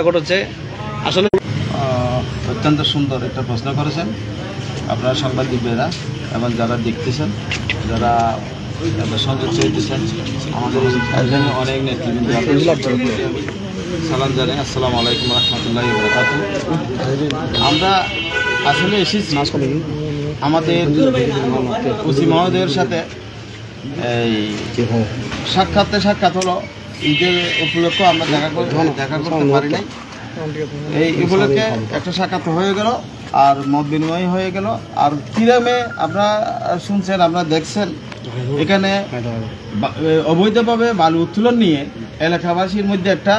ঘটেছে আসলে অত্যন্ত সুন্দর একটা প্রশ্ন করেছেন আপনারা সাংবাদিক ভাইরা এবং যারা দেখতেছেন, যারা সংযোগ চেয়েছেন, আমাদের এখানে অনেক নেতৃবৃন্দ সালাম জানাই। আসসালামু আলাইকুম রহমতুল্লাহি ওয়া বারাকাতুহু। আমরা আসলে এসেছি আমাদের ওসি মহোদয়ের সাথে এই সাক্ষাৎ হলো। ঈদের উপলক্ষে আমরা দেখা করতে পারি নাই। এই উপলক্ষে একটা সাক্ষাৎ হয়ে গেল আর মত বিনিময় হয়ে গেল। আর কিরমে আপনারা শুনছেন, আপনারা দেখছেন, এখানে অবৈধভাবে বালু উত্তোলন নিয়ে এলাকাবাসীর মধ্যে একটা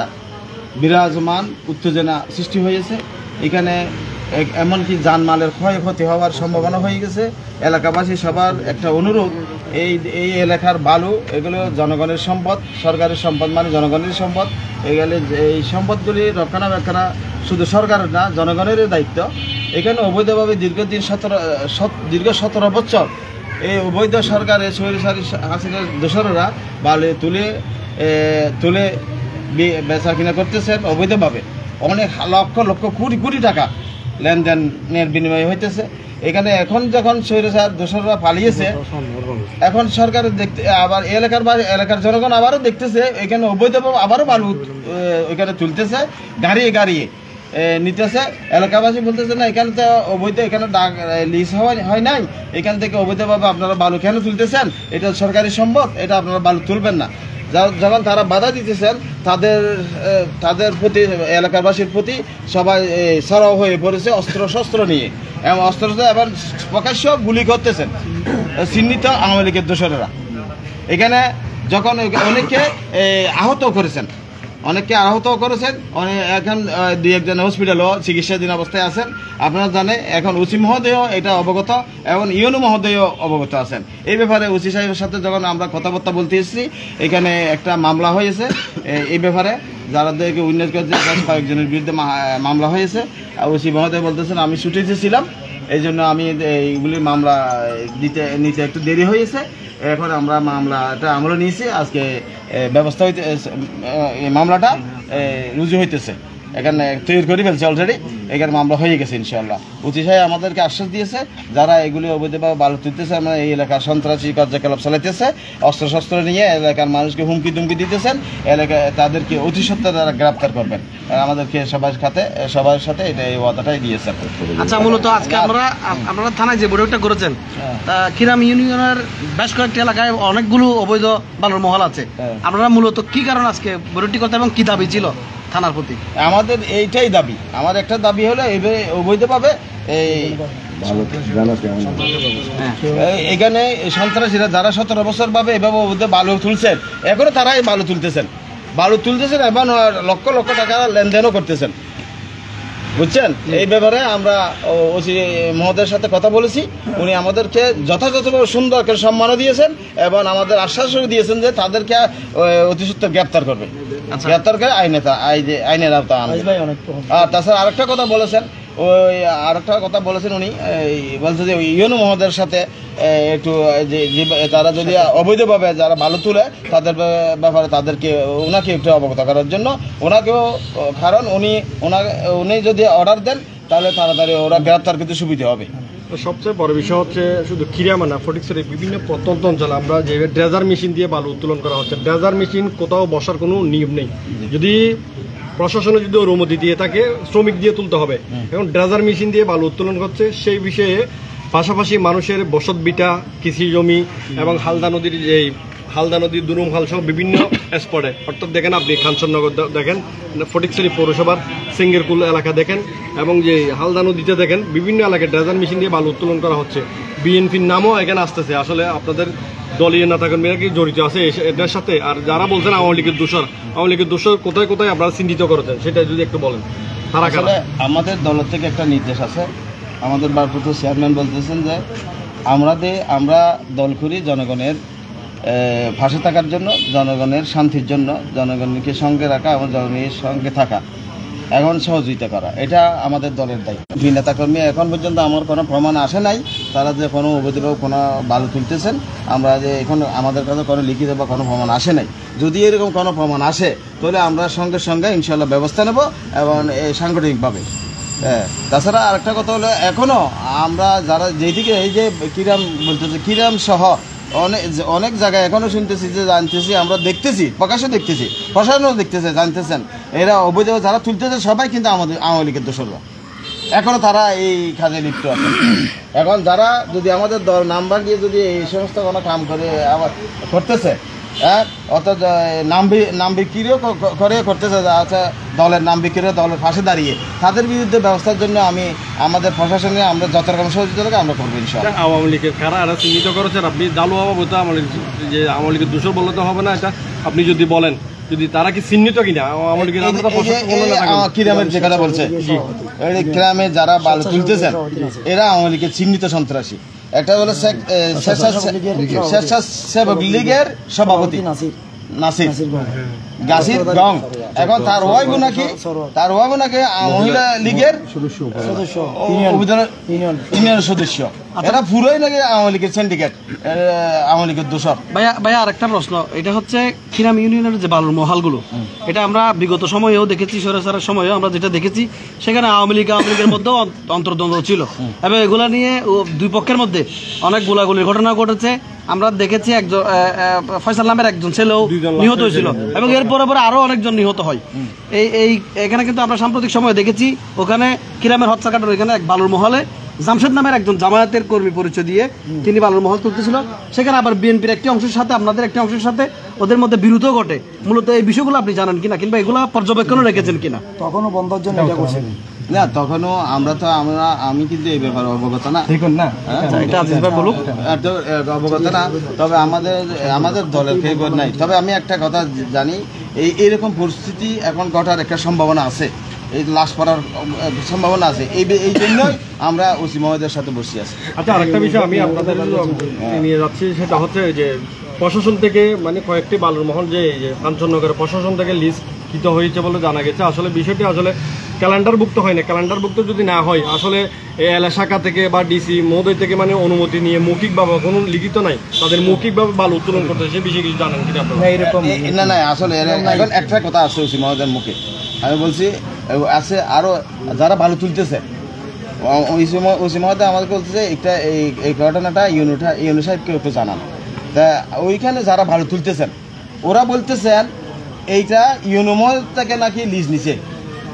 বিরাজমান উত্তেজনা সৃষ্টি হয়েছে। এখানে এমনকি জানমালের ক্ষয়ক্ষতি হওয়ার সম্ভাবনা হয়ে গেছে। এলাকাবাসী সবার একটা অনুরোধ, এই এলাকার বালু এগুলো জনগণের সম্পদ, সরকারের সম্পদ মানে জনগণের সম্পদ। এগুলো এই সম্পদগুলি রক্ষণাবেক্ষণা শুধু সরকারের না, জনগণের দায়িত্ব। এখানে অবৈধভাবে দীর্ঘ 17 বছর এই অবৈধ সরকারের স্বৈরাচারী হাসিনার দোসররা বালু তুলে বেচা কিনা করতেছেন অবৈধভাবে। অনেক লক্ষ লক্ষ কোটি টাকা লেনদেনের বিনিময় হইতেছে। এখানে এখন যখন স্বৈরাচার দোসররা পালিয়েছে, এখন সরকার দেখতে আবার এলাকার জনগণ আবারও দেখতেছে এখানে অবৈধভাবে আবারও বালু ওইখানে তুলতেছে, গাড়িয়ে নিতেছে। এলাকাবাসী বলতেছে না, এখানে তো অবৈধ, এখানে লিজ হয় নাই, এখান থেকে অবৈধভাবে আপনারা বালু কেন তুলতেছেন? এটা সরকারি সম্পদ, এটা আপনারা বালু তুলবেন না। যখন তারা বাধা দিতেছেন, তাদের প্রতি, এলাকাবাসীর প্রতি সবাই সরাও হয়ে পড়েছে অস্ত্র নিয়ে, এবং অস্ত্র এবার প্রকাশ্য গুলি করতেছেন চিহ্নিত আওয়ামী লীগের দোসরেরা। এখানে যখন অনেককে আহত করেছেন, এখন 2-1 হসপিটালও চিকিৎসাধীন অবস্থায় আছেন। আপনারা জানেন এখন ওসি মহোদয়ও এটা অবগত এবং ইউনো মহোদয়ও অবগত আছেন। এই ব্যাপারে ওসি সাহেবের সাথে যখন আমরা কথাবার্তা বলতে এসেছি, এখানে একটা মামলা হয়েছে। এই ব্যাপারে যারাদেরকে উইটনেস করেছে কয়েকজনের বিরুদ্ধে মামলা হয়েছে। ওসি মহোদয় বলতেছেন আমি ছুটিতে ছিলাম, এই জন্য আমি এইগুলির মামলা নিতে একটু দেরি হয়েছে। এখন আমরা মামলাটা আমরা নিয়েছি, আজকে ব্যবস্থা হইতে মামলাটা রুজু হইতেছে, এখানে তৈরি করে ফেলছে অলরেডি। এখানে মামলা হয়ে গেছে ইনশাআল্লাহ। ওসি সাহেব আমাদেরকে আশ্বাস দিয়েছে যারা এগুলি অবৈধভাবে বালু তুলতেছে, আমরা এই এলাকার সন্ত্রাসী কার্যকলাপ চালাইতেছে, অস্ত্র নিয়ে এলাকার মানুষকে হুমকি দুমকি দিতেছেন, এলাকায় তাদেরকে অতি সত্ত্বর তারা গ্রেপ্তার করবেন। আমাদেরকে সবার সাথে এটা এই ওয়াদাটাই দিয়েছে। আচ্ছা, মূলত আজকে আপনারা থানায় যে বৈঠকটা করেছেন, তা কিরাম ইউনিয়নের বেশ কয়েকটি এলাকায় অনেকগুলো অবৈধ বালুর মহল আছে। আপনারা মূলত কি কারণ আজকে বৈঠকটি করতে এবং কি দাবি ছিল থানার প্রতি? আমাদের এইটাই দাবি। আমার একটা দাবি হলো অবৈধভাবে এখানে সন্ত্রাসীরা যারা 17 বছর ভাবে এভাবে বালু তুলছেন, এখনো তারা এই বালু তুলতেছেন এবং লক্ষ লক্ষ টাকা লেনদেনও করতেছেন, বুঝছেন। এই ব্যাপারে আমরা ওসি মহোদয়ের সাথে কথা বলেছি। উনি আমাদেরকে যথাযথভাবে সুন্দর করে সম্মানও দিয়েছেন এবং আমাদের আশ্বাসও দিয়েছেন যে তাদেরকে অতি সত্ত্বর গ্রেপ্তার করবে, গ্রেপ্তার করে আইনের আওতা আনবে। আর তাছাড়া আরেকটা কথা বলেছেন উনি, বলছে যে ইউনো মহোদয়ের সাথে একটু তারা যদি অবৈধভাবে যারা বালু তুলে তাদের ব্যাপারে ওনাকে একটু অবগত করার জন্য কারণ উনি যদি অর্ডার দেন তাহলে তাড়াতাড়ি ওরা গ্রেপ্তার করতে সুবিধা হবে। সবচেয়ে বড় বিষয় হচ্ছে শুধু খিরামা না, ফটিকছড়ির বিভিন্ন প্রত্যন্ত অঞ্চলে আমরা যে ড্রেজার মেশিন দিয়ে বালু উত্তোলন করা হচ্ছে, ড্রেজার মেশিন কোথাও বসার কোনো নিয়ম নেই। যদি প্রশাসনে যদি অনুমতি দিয়ে থাকে, শ্রমিক দিয়ে তুলতে হবে। এখন ড্রেজার মেশিন দিয়ে বালু উত্তোলন করছে। সেই বিষয়ে পাশাপাশি মানুষের বসত ভিটা, কৃষি জমি এবং হালদা নদীর দুরুম হাল সহ বিভিন্ন স্পটে, অর্থাৎ দেখেন আপনি খানসরনগর দেখেন, ফটিকছড়ি পৌরসভার সিঙ্গেরকুল এলাকা দেখেন এবং যে হালদা নদীতে দেখেন, বিভিন্ন এলাকায় ড্রেজার মেশিন দিয়ে বালু উত্তোলন করা হচ্ছে। বিএনপির নামও এখানে আসতেছে। আসলে আপনাদের দলীয় নেতাকর্মীরা কি জড়িত আছে এদের সাথে? আর যারা বলছেন আওয়ামী লীগের দোষর কোথায় কোথায় আপনারা চিহ্নিত করেছেন, সেটা যদি একটু বলেন। আসলে আমাদের দল থেকে একটা নির্দেশ আছে। আমাদের ভারপ্রাপ্ত চেয়ারম্যান বলতেছেন যে আমরা দল করি জনগণের পাশে থাকার জন্য, জনগণের শান্তির জন্য, জনগণকে সঙ্গে রাখা এবং জনগণের সঙ্গে থাকা। এখন সহযোগিতা করা, এটা আমাদের দলের দায়িত্ব। নেতাকর্মী এখন পর্যন্ত আমার কোনো প্রমাণ আসে নাই তারা যে কোনো অবৈধভাবে কোনো বালু তুলতেছেন, আমরা যে এখন আমাদের কাছে কোনো লিখিত বা কোনো প্রমাণ আসে নাই। যদি এরকম কোনো প্রমাণ আসে তাহলে আমরা সঙ্গে সঙ্গে ইনশাল্লাহ ব্যবস্থা নেব এবং সাংগঠনিকভাবে। হ্যাঁ, তাছাড়া আরেকটা কথা হলো এখনও আমরা যারা যেদিকে এই যে কিরাম বলতেছে, কিরাম সহ অনেক জায়গায় এখনও শুনতেছি যে জানতেছি, আমরা দেখতেছি, প্রকাশ্যে দেখতেছি, প্রশাসনও দেখতেছে, জানতেছেন এরা অবৈধভাবে যারা তুলতেছে সবাই কিন্তু আমাদের আওয়ামী লীগের দোসররা, এখনও তারা এই কাজে লিপ্ত আছে। এখন যারা যদি আমাদের দল নাম্বার দিয়ে যদি এই সমস্ত কোনো কাম করে আবার করতেছে, হ্যাঁ, অর্থাৎ নাম বিক্রিও করে করতেছে, আচ্ছা দলের নাম বিক্রি দলের পাশে দাঁড়িয়ে তাদের বিরুদ্ধে ব্যবস্থার জন্য আমি আমাদের প্রশাসনে আমরা যত রকম সহযোগিতা আমরা করবো ইনশাআল্লাহ। আওয়ামী লীগের কারা এরা চিহ্নিত করেছেন, আপনি দালু আবাবতা যে আওয়ামী লীগের দোষর বললে তো হবে না, এটা আপনি যদি বলেন যদি তারা কি চিহ্নিত কিনা আওয়ামী লীগের কিরামের যে কথা বলছে, গ্রামে যারা বালু তুলতেছেন এরা আওয়ামী লীগের চিহ্নিত সন্ত্রাসী। একটা হলো স্বেচ্ছাসেবক লীগের সভাপতি নাসির গাছির গং, এখন তার ওয়াইফ নাকি মহিলা লীগের ইউনিয়ন সদস্য, এরা পুরোই নাকি আওয়ামী লীগের সিন্ডিকেট, আওয়ামী লীগের দোষর। ভাইয়া আরেকটা প্রশ্ন, এটা হচ্ছে খিরাম ইউনিয়নের যে বালুর মহালগুলো, এটা আমরা বিগত সময়েও দেখেছি, স্বৈরাচারের সময়েও আমরা যেটা দেখেছি সেখানে আওয়ামী লীগের মধ্যেও অন্তর্দ্বন্দ্ব ছিল এবং এগুলা নিয়ে দুই পক্ষের মধ্যে অনেক গোলাগুলির ঘটনা ঘটেছে। আমরা দেখেছি একজন ফয়সাল নামের একজন ছেলেও নিহত হয়েছিল এবং এর পরে আরো অনেকজন নিহত হয়। এখানে কিন্তু আমরা সাম্প্রতিক সময়ে দেখেছি ওখানে কিরামের হত্যাকাণ্ডের ওইখানে এক বালুর মহলে জামশেদ নামের একজন জামায়াতের কর্মী পরিচয় দিয়ে তিনি বালুর মহল তুলতেছিল, সেখানে আবার বিএনপির একটি অংশের সাথে আপনাদের একটি অংশের সাথে ওদের মধ্যে বিরোধও ঘটে। মূলত এই বিষয়গুলো আপনি জানেন কিনা কিংবা এগুলো পর্যবেক্ষণও রেখেছেন কিনা? তখনও বন্ধের জন্য এটা করছেন না, তখনও আমি কিন্তু এই ব্যাপারে অবগত না, অবগত না। তবে আমাদের দলের ফেভার নাই। তবে আমি একটা কথা জানি, এইরকম পরিস্থিতি এখন ঘটার একটা সম্ভাবনা আছে, এই লাশ পড়ার সম্ভাবনা আছে, এই জন্যই আমরা ওসি মহোদয়ের সাথে বসে আছি। আচ্ছা, আরেকটা বিষয় আমি আপনাদের নিয়ে যাচ্ছি, সেটা হচ্ছে যে প্রশাসন থেকে মানে কয়েকটি বালুর মহল যে কাঞ্চননগরের প্রশাসন থেকে লিস্ট কৃত হয়েছে বলে জানা গেছে। আসলে বিষয়টি আসলে ক্যালেন্ডারভুক্ত হয় না, ক্যালেন্ডারভুক্ত যদি না হয় আসলে এলাকা থেকে বা ডিসি মহোদয় থেকে মানে অনুমতি নিয়ে মৌখিকভাবে কোনো লিখিত নাই, তাদের মৌখিকভাবে বালু উত্তোলন করতে, সে বিষয়ে কিছু জানেন কিনা আপনারা? এরকম না, আসলে এখন একটা কথা আছে ওসি মহোদয়ের মুখে, আমি বলছি আছে আরও যারা বালু তুলতেছে, ওসি মহোদয় আমাদের বলতেছে একটা এই ঘটনাটা ইউনু সাহেবকে একটু জানান। তা ওইখানে যারা বালু তুলতেছেন ওরা বলতেছেন এইটা ইউনু মহোদয় থেকে নাকি লিজ নিছে,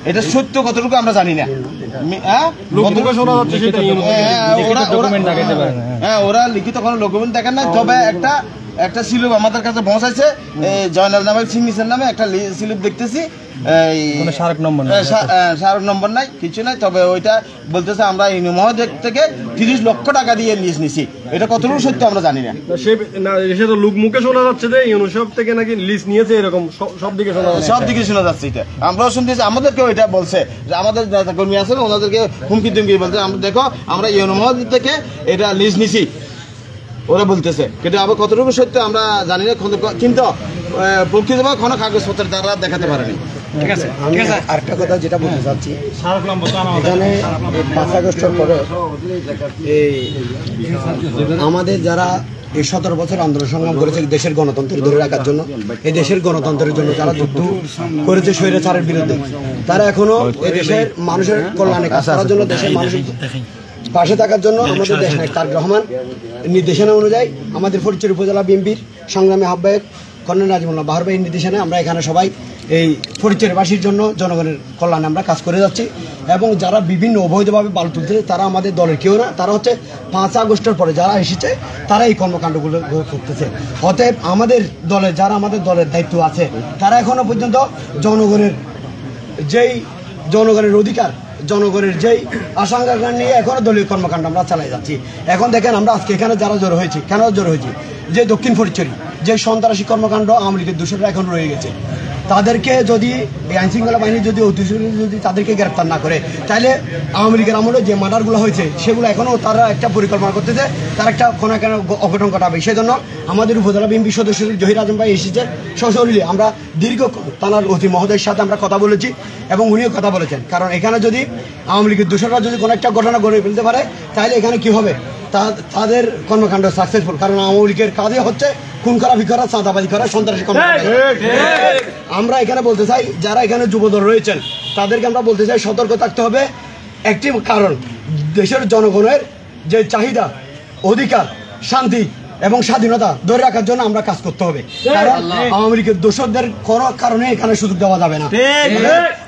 এটা সত্য কতটুকু আমরা জানি না। ওরা লিখিত কোনো ডকুমেন্ট দেখেন না, তবে একটা স্লিপ আমাদের কাছে পৌঁছাইছে, জয়নাল নামের সিগনেচার নামে একটা স্লিপ দেখতেছি, স্মারক নম্বর নাই, কিছু নাই। তবে ওইটা বলতেছে আমরা ইউনু মহোদয় থেকে 30 লক্ষ টাকা দিয়ে লিজ নিছি, এটা কতটুকু সত্য আমরা জানি না। সে তো লোক মুখে শোনা যাচ্ছে যে ইউনু সাহেব থেকে নাকি লিজ নিয়েছে, এরকম সব দিকে শোনা যাচ্ছে। এটা আমরাও শুনতেছি, আমাদেরকেও এটা বলছে যে আমাদের নেতা কর্মী আছে ওনাদেরকে হুমকি তুমকি বলছে, আমরা দেখো আমরা ইউনু মহোদয় থেকে এটা লিজ নিছি ওরা বলতেছে, কিন্তু আবার কতটুকু সত্য আমরা জানি না, কিন্তু প্রকৃতভাবে কোনো কাগজপত্রের দ্বারা দেখাতে পারেনি। ঠিক আছে। আরেকটা কথা যেটা বলতে চাচ্ছি, এখানে 5 আগস্টের পরে এই আমাদের যারা এই 17 বছর আন্দোলন সংগ্রাম করেছে দেশের গণতন্ত্র ধরে রাখার জন্য, এই দেশের গণতন্ত্রের জন্য যারা যুদ্ধ করেছে স্বৈরাচারের বিরুদ্ধে, তারা এখনো এই দেশের মানুষের কল্যাণে কাজ করার জন্য, দেশের মানুষের পাশে থাকার জন্য আমাদের দেশ নায়ক তারেক রহমান নির্দেশনা অনুযায়ী আমাদের ফটিকছড়ি উপজেলা বিএনপির সংগ্রামী আহ্বায়ক কর্নেল নাজিমুল্লাহ বাহার ভাইয়ের নির্দেশনায় আমরা এখানে সবাই এই ফটিকছড়িবাসীর জন্য জনগণের কল্যাণে আমরা কাজ করে যাচ্ছি। এবং যারা বিভিন্ন অবৈধভাবে বালু তুলতেছে তারা আমাদের দলের কেউ না, তারা হচ্ছে 5 আগস্টের পরে যারা এসেছে তারা এই কর্মকাণ্ডগুলো করতেছে। অতএব আমাদের দলের যারা আমাদের দলের দায়িত্ব আছে তারা এখনো পর্যন্ত জনগণের অধিকার, জনগণের যেই আশঙ্কা নিয়ে এখনো দলীয় কর্মকাণ্ড আমরা চালাই যাচ্ছি। এখন দেখেন আমরা আজকে এখানে যারা জড়ো হয়েছি, কেন জড়ো হয়েছি, যে দক্ষিণ ফটিকছড়ি যে সন্ত্রাসী কর্মকাণ্ড আওয়ামী লীগের দোষররা এখন রয়ে গেছে, তাদেরকে যদি এই আইনশৃঙ্খলা বাহিনী যদি যদি তাদেরকে গ্রেপ্তার না করে, তাহলে আওয়ামী লীগের আমলে যে মার্ডারগুলো হয়েছে সেগুলো এখনও তারা একটা পরিকল্পনা করতেছে, তারা একটা কোনো একটা অঘটন ঘটাবে। সেই জন্য আমাদের উপজেলা বিএনপি সদস্য জহির আজম ভাই এসেছে সশরীরে। আমরা দীর্ঘ থানার ওসি মহোদয়ের সাথে আমরা কথা বলেছি এবং উনিও কথা বলেছেন, কারণ এখানে যদি আওয়ামী লীগের দোষররা যদি কোনো একটা ঘটনা গড়ে ফেলতে পারে তাহলে এখানে কি হবে, তাদের কর্মকাণ্ড সাকসেসফুল। কারণ আওয়ামী লীগের কাজে হচ্ছে খুন করা, করা, চাঁদাবাজি করা, সন্ত্রাসী কর্মকাণ্ড। আমরা এখানে বলতে চাই যারা এখানে যুবদল রয়েছেন তাদেরকে আমরা বলতে চাই সতর্ক থাকতে হবে। একটি কারণ, দেশের জনগণের যে চাহিদা, অধিকার, শান্তি এবং স্বাধীনতা ধরে রাখার জন্য আমরা কাজ করতে হবে। কারণ আওয়ামী লীগের দোষরদের কোনো কারণে এখানে সুযোগ দেওয়া যাবে না।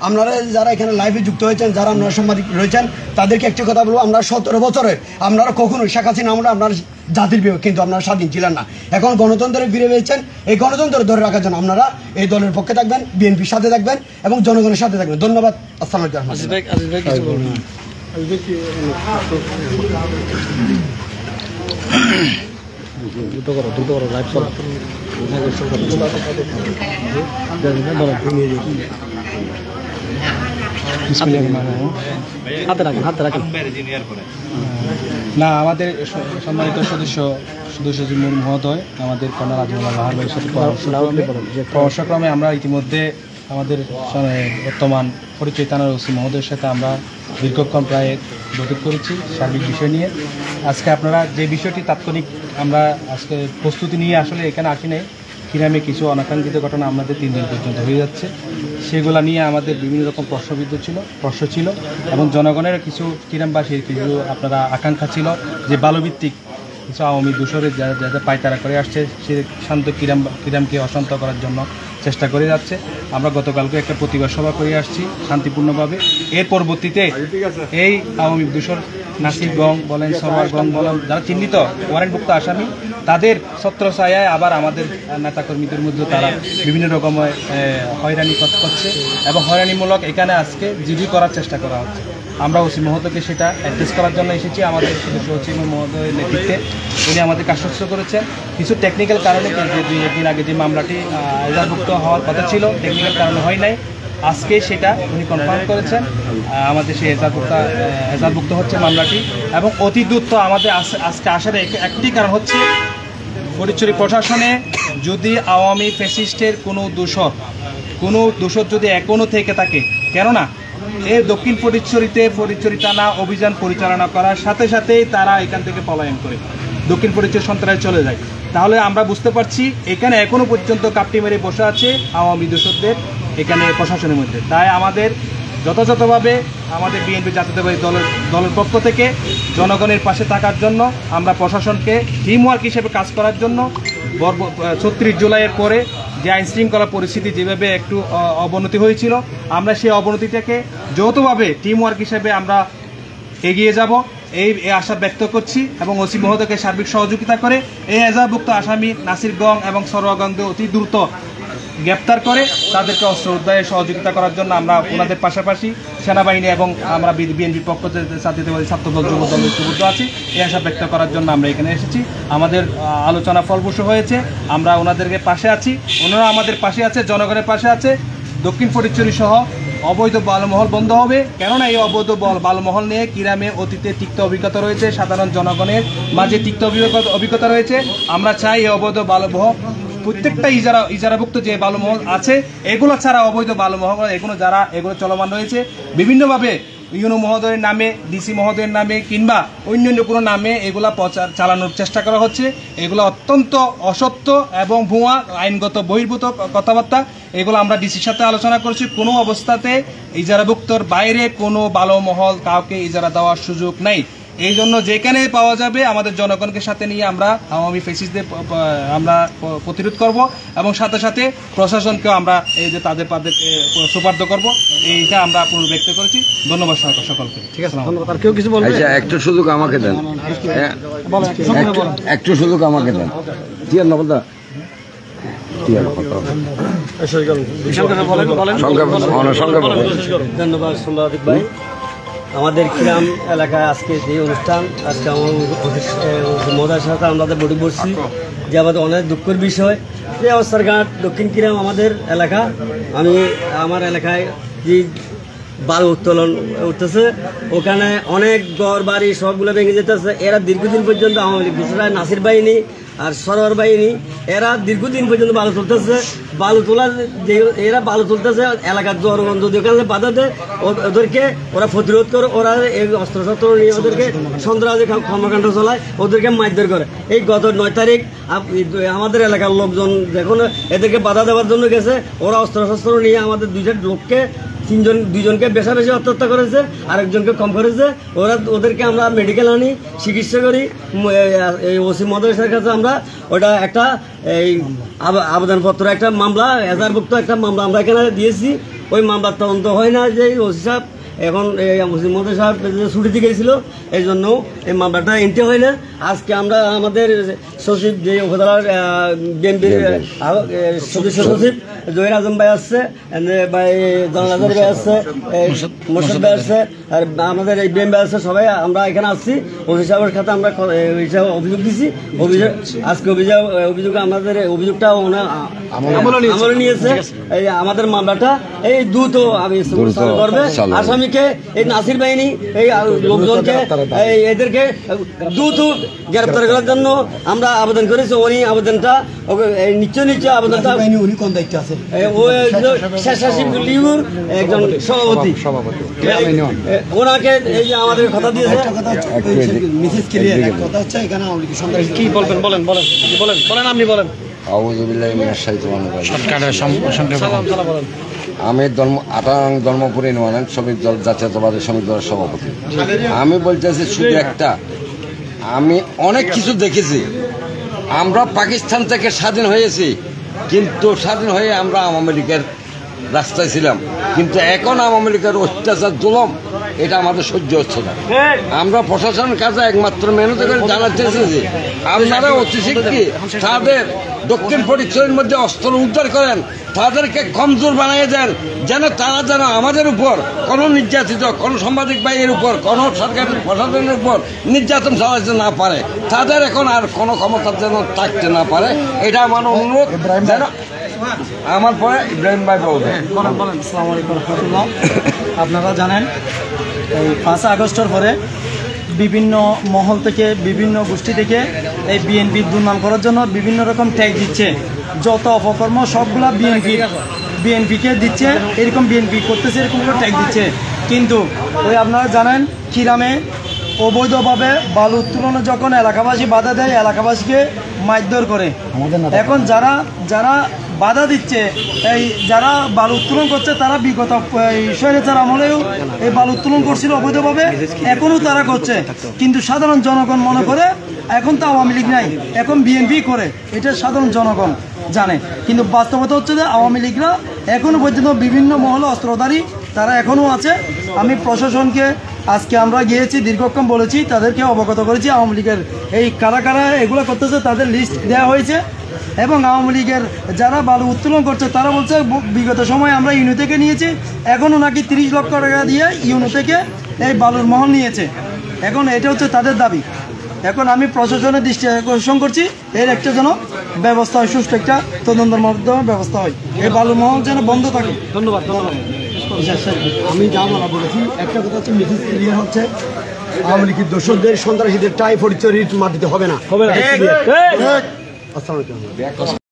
আপনারা যারা এখানে লাইভে যুক্ত হয়েছেন, যারা আপনারা সাংবাদিক রয়েছেন, তাদেরকে একটি কথা বলবো, আমরা 17 বছরে আপনারা কখনো শেখ হাসিনা আমরা আপনার জাতির বিবেক, কিন্তু আপনারা স্বাধীন ছিলেন না। এখন গণতন্ত্রে ফিরে পেয়েছেন, এই গণতন্ত্র ধরে রাখার জন্য আপনারা এই দলের পক্ষে থাকবেন, বিএনপির সাথে থাকবেন এবং জনগণের সাথে থাকবেন। ধন্যবাদ। আসসালামু আলাইকুম। দ্রুত করো লাইভ চলো। হাতে রাখেন। না, আমাদের সম্মানিত সদস্য মহোদয়, আমাদের কর্নেল আজিমুল্লাহ লাহার ভাইয়ের সাথে পরামর্শক্রমে আমরা ইতিমধ্যে আমাদের বর্তমান পরিচয় থানার ওসি মহোদয়ের সাথে আমরা দীর্ঘক্ষণ প্রায় বৈঠক করেছি সার্বিক বিষয় নিয়ে। আজকে আপনারা যে বিষয়টি তাৎক্ষণিক আমরা আজকে প্রস্তুতি নিয়ে আসলে এখানে আসি নাই, কিরামে কিছু অনাকাঙ্ক্ষিত ঘটনা আমাদের 3 দিন পর্যন্ত হয়ে যাচ্ছে, সেগুলো নিয়ে আমাদের বিভিন্ন রকম প্রশ্ন ছিল এবং জনগণের কিছু কিরামবাসীর কিছু আপনারা আকাঙ্ক্ষা ছিল যে বালুভিত্তিক কিছু আওয়ামী দূষরের যা পায়তারা করে আসছে সে শান্ত কিরামকে অশান্ত করার জন্য চেষ্টা করে যাচ্ছে। আমরা গতকালকে একটা প্রতিবাদ সভা করে আসছি শান্তিপূর্ণভাবে। এর পরবর্তীতে এই আওয়ামী দূষর নাসিরগঞ্জ বলেন, সরওয়ারগঞ্জ বলেন, যারা চিহ্নিত ওয়ারেন্টভুক্ত আসামি, তাদের ছত্রছায়ায় আবার আমাদের নেতাকর্মীদের মধ্যে তারা বিভিন্ন রকমের হয়রানি করছে এবং হয়রানিমূলক এখানে আজকে জিডি করার চেষ্টা করা হচ্ছে। আমরা ওসি মহোদয়কে সেটা অ্যাড্রেস করার জন্য এসেছি। আমাদের সদস্য ওসি মহোদয়ের নেতৃত্বে উনি আমাদের আশ্বস্ত করেছেন কিছু টেকনিক্যাল কারণে যে 2-1 দিন আগে যে মামলাটি এজাহারভুক্ত হওয়ার কথা ছিল, টেকনিক্যাল কারণে হয় নাই। আজকে সেটা উনি কনফার্ম করেছেন, আমাদের সেই এজাহারভুক্ত হচ্ছে মামলাটি এবং অতি দ্রুত আমাদের আজকে আসার একটি কারণ হচ্ছে ফটিকছড়ি প্রশাসনে যদি আওয়ামী ফ্যাসিস্টের কোনো দোষর যদি এখনও থেকে থাকে, কেননা এই দক্ষিণ ফটিকছড়ি থানা অভিযান পরিচালনা করার সাথে সাথেই তারা এখান থেকে পলায়ন করে দক্ষিণ ফটিকছড়ি সন্ত্রাসে চলে যায়, তাহলে আমরা বুঝতে পারছি এখানে এখনো পর্যন্ত কাপটি মেরে বসে আছে আওয়ামী দোষরদের এখানে প্রশাসনের মধ্যে। তাই আমাদের যথাযথভাবে আমাদের বিএনপি জাতীয়তাবাদী দলের পক্ষ থেকে জনগণের পাশে থাকার জন্য আমরা প্রশাসনকে টিমওয়ার্ক হিসেবে কাজ করার জন্য 36 জুলাইয়ের পরে যে আইনশৃঙ্খলা পরিস্থিতি যেভাবে একটু অবনতি হয়েছিল, আমরা সেই অবনতিটাকে যৌথভাবে টিমওয়ার্ক হিসেবে আমরা এগিয়ে যাব এই আশা ব্যক্ত করছি এবং ওসি মহোদয়কে সার্বিক সহযোগিতা করে এই এজাহারভুক্ত আসামি নাসিরগঞ্জ এবং সরওয়ারগঞ্জে অতি দ্রুত গ্রেপ্তার করে তাদেরকে অস্ত্র উদ্ধারে সহযোগিতা করার জন্য আমরা ওনাদের পাশাপাশি সেনাবাহিনী এবং আমরা বিএনপির পক্ষ থেকে জাতীয়তাবাদী ছাত্রদল যুবদল ঐক্যবদ্ধ আছি, এই আশা ব্যক্ত করার জন্য আমরা এখানে এসেছি। আমাদের আলোচনা ফলপ্রসূ হয়েছে, আমরা ওনাদেরকে পাশে আছি, ওনারা আমাদের পাশে আছে, জনগণের পাশে আছে। দক্ষিণ ফটিকছড়ি সহ অবৈধ বালুমহল বন্ধ হবে, কেননা এই অবৈধ বালুমহল নিয়ে কিরামে অতীতে তিক্ত অভিজ্ঞতা রয়েছে, সাধারণ জনগণের মাঝে তিক্ত অভিজ্ঞতা রয়েছে। আমরা চাই এই অবৈধ বালুমহল প্রত্যেকটা ইজারাভুক্ত যে বালুমহল আছে এগুলো ছাড়া অবৈধ বালুমহল এগুলো চলমান রয়েছে বিভিন্নভাবে ইউনো মহোদয়ের নামে, ডিসি মহোদয়ের নামে কিংবা অন্যান্য কোনো নামে এগুলা প্রচার চালানোর চেষ্টা করা হচ্ছে। এগুলো অত্যন্ত অসত্য এবং ভুয়া আইনগত বহির্ভূত কথাবার্তা। এগুলো আমরা ডিসির সাথে আলোচনা করছি, কোনো অবস্থাতে ইজারাভুক্তর বাইরে কোনো বালুমহল কাউকে ইজারা দেওয়ার সুযোগ নেই। এই জন্য যেখানে পাওয়া যাবে আমাদের জনগণকে সাথে নিয়ে আমরা আওয়ামী ফ্যাসিস্টদের আমরা প্রতিরোধ করব এবং সাথে সাথে প্রশাসনকেও আমরা এই যে তাদের সুপার্দ করব, এইটা আমরা পুনর্ব্যক্ত করেছি। ধন্যবাদ সকলকে। ঠিক আছে, ধন্যবাদ। আর কেউ কিছু বলবে? আচ্ছা, একটু সুযোগ আমাকে দেন, একটু সুযোগ আমাকে দেন। ঠিক আছে, বলতে ধন্যবাদ সাংবাদিক ভাই। আমাদের কিরাম এলাকায় আজকে যে অনুষ্ঠান, আজকে আমার মজার সাথে আমাদের বডি পড়ছি, যে আমাদের অনেক দুঃখের বিষয় যে অবস্থারঘাট দক্ষিণ কিরাম আমাদের এলাকা। আমি আমার এলাকায় যে বালু উত্তোলন উঠতেছে, ওখানে অনেক ঘর বাড়ি সবগুলো ভেঙে যেতেছে। এরা দীর্ঘদিন পর্যন্ত আওয়ামী লীগ বিশেষ নাসির বাহিনী আর সরোয়ার বাহিনী এরা দীর্ঘদিন পর্যন্ত বালু তুলতেছে। বালু তোলার যে এরা বালু তুলতেছে, এলাকার জনগণ যদি ওখানে বাধা দেয় ওদেরকে ওরা প্রতিরোধ করে, ওরা এই অস্ত্রশস্ত্র নিয়ে ওদেরকে সন্ত্রাসী কর্মকাণ্ড চালায়, ওদেরকে মারধর করে। এই গত 9 তারিখ আমাদের এলাকার লোকজন যখন এদেরকে বাধা দেওয়ার জন্য গেছে, ওরা অস্ত্রশস্ত্র নিয়ে আমাদের 2জন লোককে 2জনকে বেশা বেশি হত্যা করেছে, আরেকজনকে কম করেছে। ওদেরকে আমরা মেডিকেল আনি, চিকিৎসা করি। এই ওসি মহাদয়ের কাছে আমরা ওটা একটা এই আবেদনপত্র, একটা মামলা, এজাহারভুক্ত একটা মামলা আমরা এখানে দিয়েছি। ওই মামলার তদন্ত হয় না, যে ওসি সাহেব এখন ওসি মহাদয় সাহেব ছুটিতে গিয়েছিল, এই জন্য এই মামলাটা এনতে হয় না। আজকে আমরা আমাদের সচিব যে উপজেলার বিএনপির সদস্য সচিব জহির আজম ভাই আসছে, জানাজার ভাই আসছে, মোর্শেদ ভাই আসছে, আর আমাদের এই বিএম ভাই আসছে, সবাই আমরা এখানে আসছি। ওসি সাহেবের খাতে আমরা অভিযোগ দিছি। আজকে অভিযোগ আমাদের অভিযোগটা আমলে নিয়েছে। এই আমাদের মামলাটা এই দ্রুত করবে। আসামিকে এই নাসির বাহিনী এই লোকজনকে এদেরকে দ্রুত গ্রেপ্তার করার জন্য আমরা আবেদন করেছি। উনি আবেদনটা নিশ্চয় আবেদনটা উনি কোন দায়িত্ব আছে? ও স্বেচ্ছাসেবী লীগের একজন সভাপতি, ওনাকে এই যে আমাদের কথা দিয়েছে। মিসেস ক্লিয়ার কথা হচ্ছে এখানে আওয়ামী লীগ সন্ত্রাসী কি বলবেন? বলেন আপনি বলেন। আমি ধর্মপুর ইউনিয়ন শ্রমিক দল জাতীয়তাবাদী শ্রমিক দলের সভাপতি। আমি বলতেছি শুধু একটা, আমি অনেক কিছু দেখেছি। আমরা পাকিস্তান থেকে স্বাধীন হয়েছি, কিন্তু স্বাধীন হয়ে আমরা আওয়ামী লীগের রাস্তায় ছিলাম, কিন্তু এখন আওয়ামী লীগের অত্যাচার জুলুম এটা আমাদের সহ্য হচ্ছে না। আমরা প্রশাসনের কাছে একমাত্র মেহনত করে জানাতে এসেছি, আপনারা অতি শীঘ্রই তাদের দক্ষিণ ফটিকছড়ির মধ্যে অস্ত্র উদ্ধার করেন, তাদেরকে কমজোর বানিয়ে দেন, যেন তারা যেন আমাদের উপর কোনো নির্যাতিত, কোনো সাংবাদিক ভাইয়ের উপর, কোনো সরকারের প্রশাসনের উপর নির্যাতন চালাতে না পারে, তাদের এখন আর কোনো ক্ষমতা যেন থাকতে না পারে। এটা আমার অনুরোধ। যেন আমার পরে ইব্রাহিম ভাই বলবেন। আসসালামু আলাইকুম রহমতুল্লাহ। আপনারা জানেন এই 5 আগস্টের পরে বিভিন্ন মহল থেকে, বিভিন্ন গোষ্ঠী থেকে এই বিএনপির দুর্নাম করার জন্য বিভিন্ন রকম ট্যাগ দিচ্ছে। যত অপকর্ম সবগুলা বিএনপিকে দিচ্ছে, এরকম বিএনপি করতেছে, এরকম করে ট্যাগ দিচ্ছে। কিন্তু ওই আপনারা জানেন কিরামে অবৈধভাবে বালু উত্তোলনে যখন এলাকাবাসী বাধা দেয়, এলাকাবাসীকে মারধর করে। এখন যারা বাধা দিচ্ছে, এই যারা বালু উত্তোলন করছে, তারা বিগত স্বৈরাচার আমলেও এই বালু উত্তোলন করছিল অবৈধভাবে, এখনও তারা করছে। কিন্তু সাধারণ জনগণ মনে করে এখন তো আওয়ামী লীগ নাই, এখন বিএনপি করে, এটা সাধারণ জনগণ জানে। কিন্তু বাস্তবতা হচ্ছে যে আওয়ামী লীগরা এখনও পর্যন্ত বিভিন্ন মহলে অস্ত্রধারী, তারা এখনও আছে। আমি প্রশাসনকে আজকে আমরা গিয়েছি, দীর্ঘক্ষণ বলেছি, তাদেরকে অবগত করেছি আওয়ামী লীগের এই কারা কারা এগুলো করতেছে তাদের লিস্ট দেওয়া হয়েছে। এবং আওয়ামী লীগের যারা বালু উত্তোলন করছে তারা বলছে বিগত সময় আমরা ইউনো থেকে নিয়েছি, এখনও নাকি 30 লক্ষ টাকা দিয়ে ইউনো থেকে এই বালুর মহল নিয়েছে। এখন এটা হচ্ছে তাদের দাবি। এখন আমি প্রশাসনের দৃষ্টি আকর্ষণ করছি, এর একটা যেন ব্যবস্থা হয়, সুষ্ঠু একটা তদন্তের মাধ্যমে ব্যবস্থা হয়, এই বালুর মহল যেন বন্ধ থাকে। ধন্যবাদ। আমি যা বলা বলেছি, একটা কথা হচ্ছে মিসেস ক্লিয়ার হচ্ছে আওয়ামী লীগের দোষরদের, সন্ত্রাসীদের টাই ফটিকছড়ির মাটিতে হবে না। আসসালামু আলাইকুম।